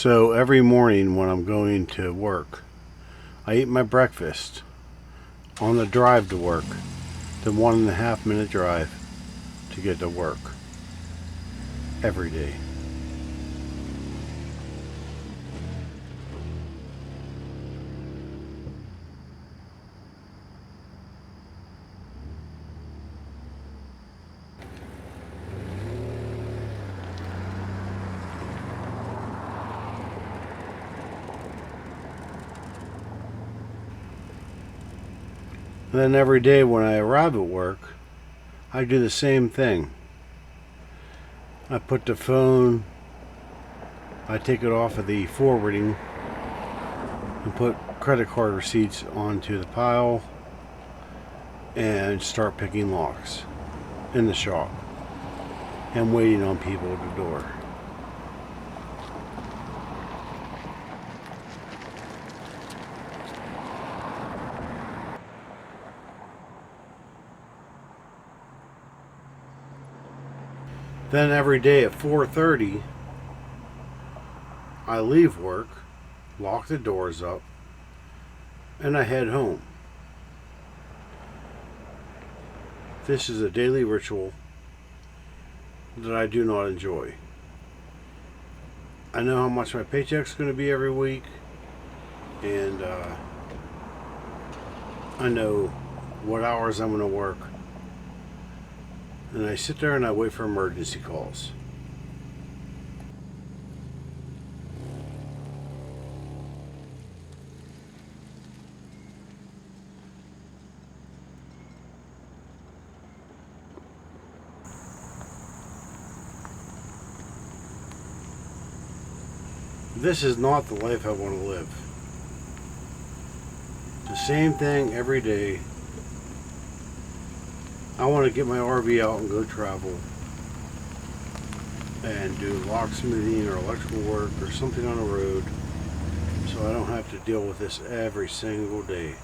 So every morning when I'm going to work, I eat my breakfast on the drive to work, the 1.5 minute drive to get to work every day. And then every day when I arrive at work, I do the same thing. I put the phone, I take it off of the forwarding and put credit card receipts onto the pile and start picking locks in the shop and waiting on people at the door. Then every day at 4:30, I leave work, lock the doors up, and I head home. This is a daily ritual that I do not enjoy. I know how much my paycheck's going to be every week, and I know what hours I'm going to work. And I sit there and I wait for emergency calls. This is not the life I want to live. The same thing every day. I want to get my RV out and go travel and do locksmithing or electrical work or something on the road so I don't have to deal with this every single day.